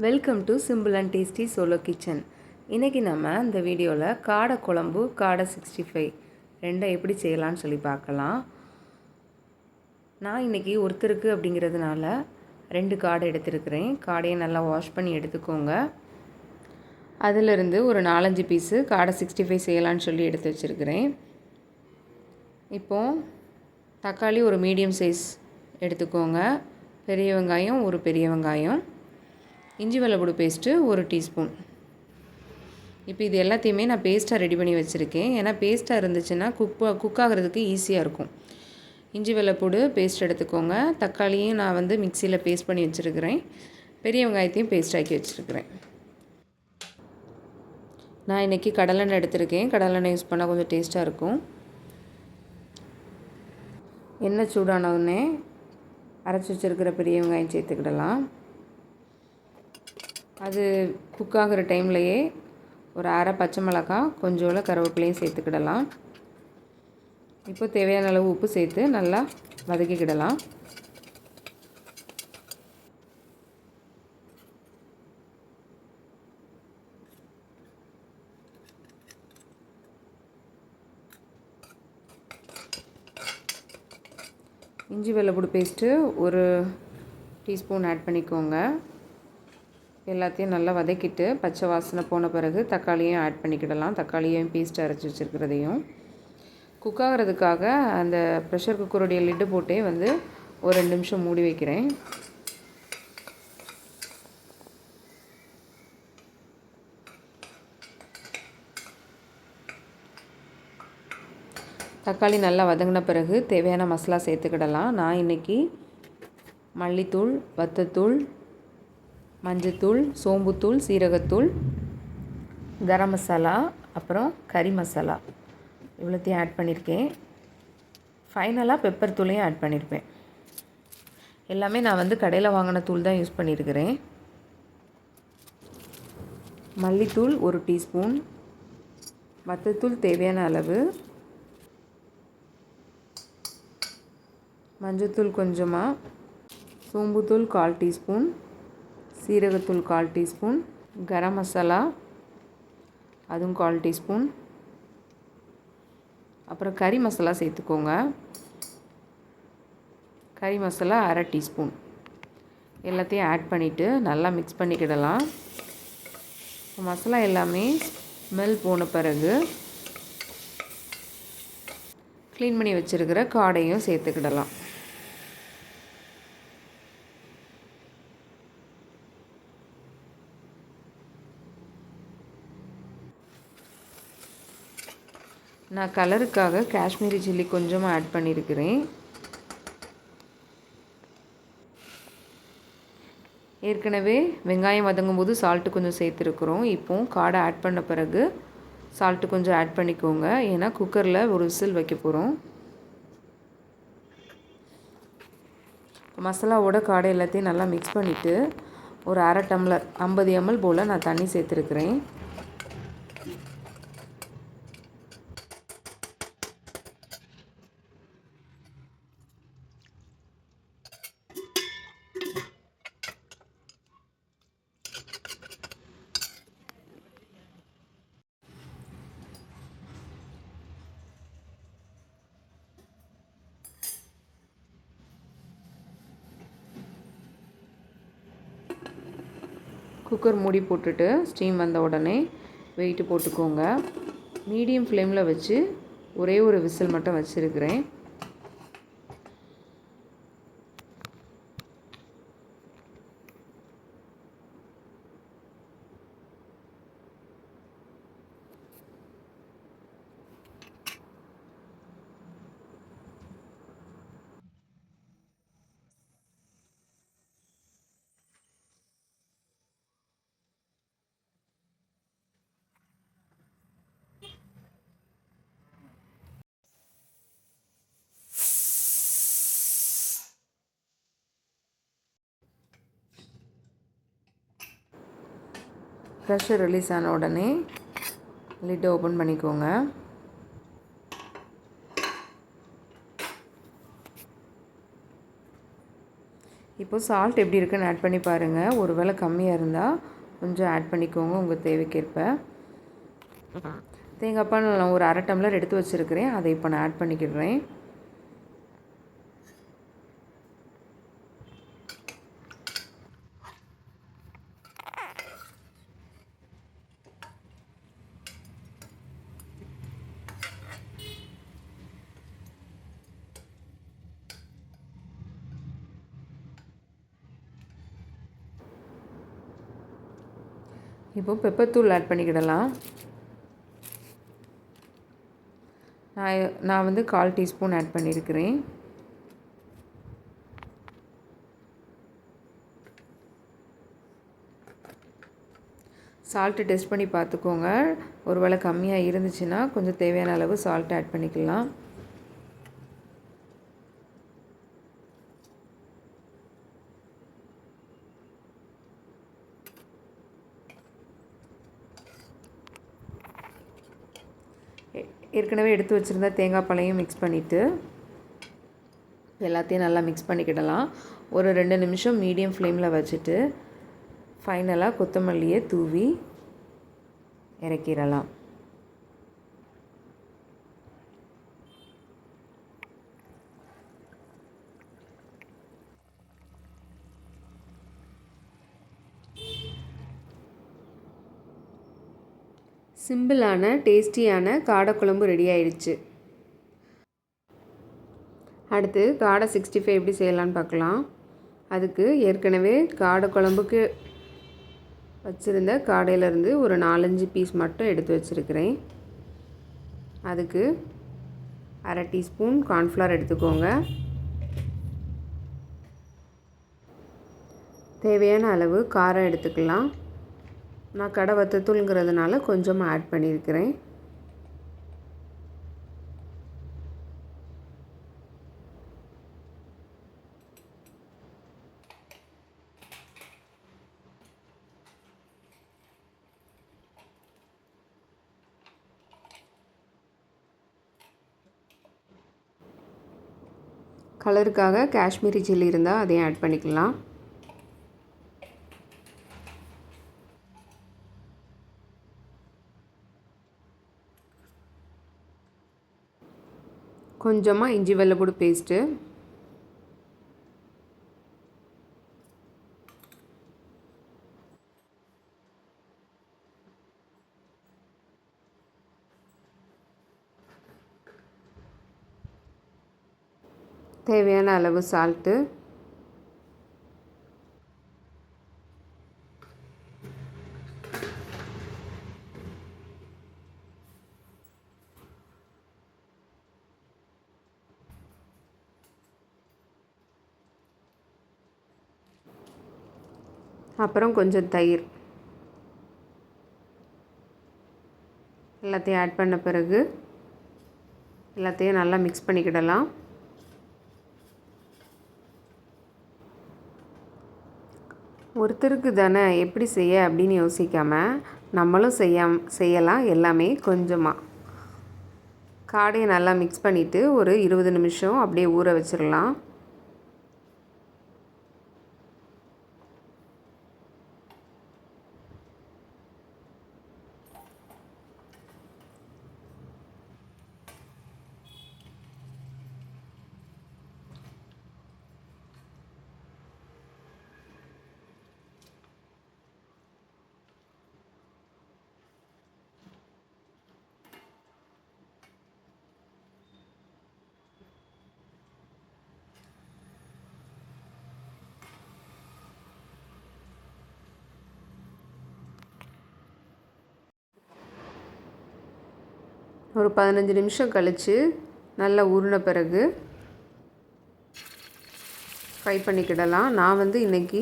Welcome to simple and tasty solo kitchen. இன்றைக்கி நம்ம இந்த வீடியோவில் காடை குழம்பு, காடை 65 ரெண்டை எப்படி செய்யலான்னு சொல்லி பார்க்கலாம். நான் இன்றைக்கி ஒருத்தருக்கு அப்படிங்கிறதுனால 2 காடை எடுத்துருக்கிறேன். காடையை நல்லா வாஷ் பண்ணி எடுத்துக்கோங்க. அதிலிருந்து ஒரு 4-5 பீஸு காடை 65 செய்யலான்னு சொல்லி எடுத்து வச்சுருக்கிறேன். இப்போது தக்காளி ஒரு மீடியம் சைஸ் எடுத்துக்கோங்க. பெரிய வெங்காயம் ஒரு பெரிய வெங்காயம், இஞ்சி வெள்ளைப்பூடு பேஸ்ட்டு 1 டீஸ்பூன். இப்போ இது எல்லாத்தையுமே நான் பேஸ்ட்டாக ரெடி பண்ணி வச்சுருக்கேன். ஏன்னா பேஸ்ட்டாக இருந்துச்சுன்னா குக் ஆகிறதுக்கு ஈஸியாக இருக்கும். இஞ்சி வெள்ளைப்பூடு பேஸ்ட் எடுத்துக்கோங்க. தக்காளியும் நான் மிக்சியில் பேஸ்ட் பண்ணி வச்சுருக்கிறேன். பெரிய வெங்காயத்தையும் பேஸ்ட் ஆக்கி வச்சுருக்கிறேன். நான் இன்றைக்கி கடலெண்ணெய் எடுத்திருக்கேன். கடலெண்ணெய் யூஸ் பண்ணால் கொஞ்சம் டேஸ்ட்டாக இருக்கும். எண்ணெய் சூடானவுடனே அரைச்சி வச்சுருக்கிற பெரிய வெங்காயம் சேர்த்துக்கிடலாம். அது குக் ஆகிற டைம்லையே ஒரு அரை பச்சை மிளகாய், கொஞ்சோல கருவேப்பிலையும் சேர்த்துக்கிடலாம். இப்போ தேவையான அளவு உப்பு சேர்த்து நல்லா வதக்கிக்கிடலாம். இஞ்சி வெள்ளைப்பூடு பேஸ்ட்டு 1 டீஸ்பூன் ஆட் பண்ணிக்கோங்க. எல்லாத்தையும் நல்லா வதக்கிட்டு பச்சை வாசனை போன பிறகு தக்காளியும் ஆட் பண்ணிக்கிடலாம். தக்காளியும் பேஸ்ட் அரைச்சி வச்சுருக்கிறதையும் குக் ஆகிறதுக்காக அந்த ப்ரெஷர் குக்கருடைய லிட்டு போட்டே ஒரு 2 நிமிஷம் மூடி வைக்கிறேன். தக்காளி நல்லா வதங்கின பிறகு தேவையான மசாலா சேர்த்துக்கிடலாம். நான் இன்றைக்கி மல்லித்தூள், வத்தத்தூள், மஞ்சத்தூள், சோம்புத்தூள், சீரகத்தூள், கரம் மசாலா, அப்புறம் கறி மசாலா இவ்வளோத்தையும் ஆட் பண்ணியிருக்கேன். ஃபைனலாக பெப்பர் தூளையும் ஆட் பண்ணியிருப்பேன். எல்லாமே நான் கடையில் வாங்கின தூள் தான் யூஸ் பண்ணியிருக்கிறேன். மல்லித்தூள் 1 டீஸ்பூன், வத்தத்தூள் தேவையான அளவு, மஞ்சத்தூள் கொஞ்சமாக, சோம்புத்தூள் 1/4 டீஸ்பூன், சீரகத்தூள் 1/4 டீஸ்பூன், கரம் மசாலா அதுவும் 1/4 டீஸ்பூன், அப்புறம் கறி மசாலா சேர்த்துக்கோங்க. கறி மசாலா 1/2 டீஸ்பூன். எல்லாத்தையும் ஆட் பண்ணிவிட்டு நல்லா மிக்ஸ் பண்ணிக்கிடலாம். மசாலா எல்லாமே ஸ்மெல் போன பிறகு க்ளீன் பண்ணி வச்சுருக்கிற காடையும் சேர்த்துக்கிடலாம். நான் கலருக்காக காஷ்மீரி சில்லி கொஞ்சமாக ஆட் பண்ணியிருக்கிறேன். ஏற்கனவே வெங்காயம் வதங்கும் போது சால்ட்டு கொஞ்சம் சேர்த்துருக்குறோம். இப்போது காடை ஆட் பண்ண பிறகு சால்ட்டு கொஞ்சம் ஆட் பண்ணிக்கோங்க. ஏன்னா குக்கரில் ஒரு விசில் வைக்க போகிறோம். மசாலாவோட காடை எல்லாத்தையும் நல்லா மிக்ஸ் பண்ணிவிட்டு ஒரு 1/2 டம்ளர் 50 ml போல் நான் தண்ணி சேர்த்துருக்குறேன். குக்கர் மூடி போட்டுட்டு ஸ்டீம் வந்த உடனே வெயிட்டு போட்டுக்கோங்க. மீடியம் ஃப்ளேமில் வச்சு ஒரே ஒரு விசில் மட்டும் வச்சுருக்கிறேன். ப்ரெஷர் ரிலீஸ் ஆன உடனே லிட்டை ஓப்பன் பண்ணிக்கோங்க. இப்போது சால்ட் எப்படி இருக்குன்னு ஆட் பண்ணி பாருங்கள். ஒரு வேளை கம்மியாக இருந்தால் கொஞ்சம் ஆட் பண்ணிக்கோங்க உங்கள் தேவைக்கேற்ப. தேங்காய் பால் நான் ஒரு 1/2 டம்ளர் எடுத்து வச்சுருக்கிறேன். அதை இப்போ நான் ஆட் பண்ணிக்கிடுறேன். இப்போ பெப்பர் தூள் ஆட் பண்ணிக்கிடலாம். நான் வந்து 1/4 டீஸ்பூன் ஆட் பண்ணியிருக்கிறேன். சால்ட்டு டெஸ்ட் பண்ணி பார்த்துக்கோங்க. ஒரு வேளை கம்மியாக இருந்துச்சுன்னா கொஞ்சம் தேவையான அளவு சால்ட் ஆட் பண்ணிக்கலாம். ஏற்கனவே எடுத்து வச்சுருந்த தேங்காய் பாலையும் மிக்ஸ் பண்ணிவிட்டு எல்லாத்தையும் நல்லா மிக்ஸ் பண்ணிக்கிடலாம். ஒரு 2 நிமிஷம் மீடியம் ஃப்ளேமில் வச்சுட்டு ஃபைனலாக கொத்தமல்லியை தூவி இறக்கிடலாம். சிம்பிளான டேஸ்டியான காடைக்குழம்பு ரெடி ஆயிடுச்சு. அடுத்து காடை 65 எப்படி செய்யலான்னு பார்க்கலாம். அதுக்கு ஏற்கனவே காடை குழம்புக்கு வச்சுருந்த காடையிலேருந்து ஒரு 4-5 பீஸ் மட்டும் எடுத்து வச்சுருக்கிறேன். அதுக்கு 1/2 டீஸ்பூன் கார்ன்ஃப்ளவர் எடுத்துக்கோங்க. தேவையான அளவு காரம் எடுத்துக்கலாம். நான் கடை வத்தத்தூளுங்கிறதுனால கொஞ்சமாக ஆட் பண்ணியிருக்கிறேன். கலருக்காக காஷ்மீரி சில்லி இருந்தால் அதையும் ஆட் பண்ணிக்கலாம். கொஞ்சமாக இஞ்சி வெள்ளைப்பூடு பேஸ்ட்டு, தேவையான அளவு சால்ட்டு, அப்புறம் கொஞ்சம் தயிர் எல்லாத்தையும் ஆட் பண்ண பிறகு எல்லாத்தையும் நல்லா மிக்ஸ் பண்ணிக்கிடலாம். ஒருத்தருக்கு தானே எப்படி செய்ய அப்படின்னு யோசிக்காமல் நம்மளும் செய்யலாம். எல்லாமே கொஞ்சமாக காடையை நல்லா மிக்ஸ் பண்ணிவிட்டு ஒரு 20 நிமிஷம் அப்படியே ஊற வச்சிடலாம். ஒரு 15 நிமிஷம் கழித்து நல்லா ஊறின பிறகு ஃப்ரை பண்ணிக்கிடலாம். நான் வந்து இன்றைக்கி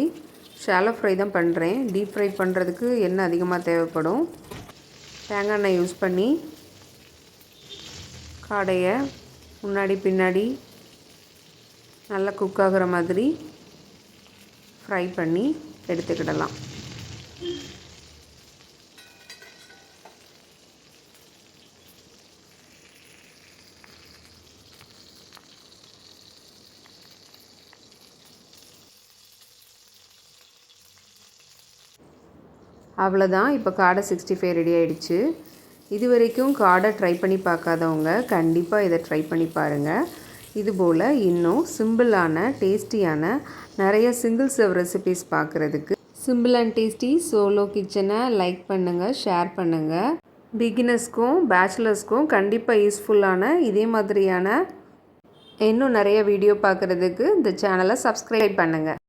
ஷாலோ ஃப்ரை தான் பண்ணுறேன். டீப் ஃப்ரை பண்ணுறதுக்கு எண்ணெய் அதிகமாக தேவைப்படும். தேங்காய் எண்ணெய் யூஸ் பண்ணி காடையை முன்னாடி பின்னாடி நல்லா குக் ஆகிற மாதிரி ஃப்ரை பண்ணி எடுத்துக்கிடலாம். அவ்வளோதான், இப்போ காடை 65 ரெடி ஆகிடுச்சு. இது வரைக்கும் காடை ட்ரை பண்ணி பார்க்காதவங்க கண்டிப்பாக இதை ட்ரை பண்ணி பாருங்கள். இதுபோல் இன்னும் சிம்பிளான டேஸ்டியான நிறைய சிங்கிள் சர்வ் ரெசிபீஸ் பார்க்குறதுக்கு சிம்பிள் அண்ட் டேஸ்டி சோலோ கிச்சனை லைக் பண்ணுங்கள், ஷேர் பண்ணுங்கள். பிகினர்ஸ்க்கும் பேச்சுலர்ஸ்க்கும் கண்டிப்பாக யூஸ்ஃபுல்லான இதே மாதிரியான இன்னும் நிறைய வீடியோ பார்க்குறதுக்கு இந்த சேனலை சப்ஸ்கிரைப் பண்ணுங்கள்.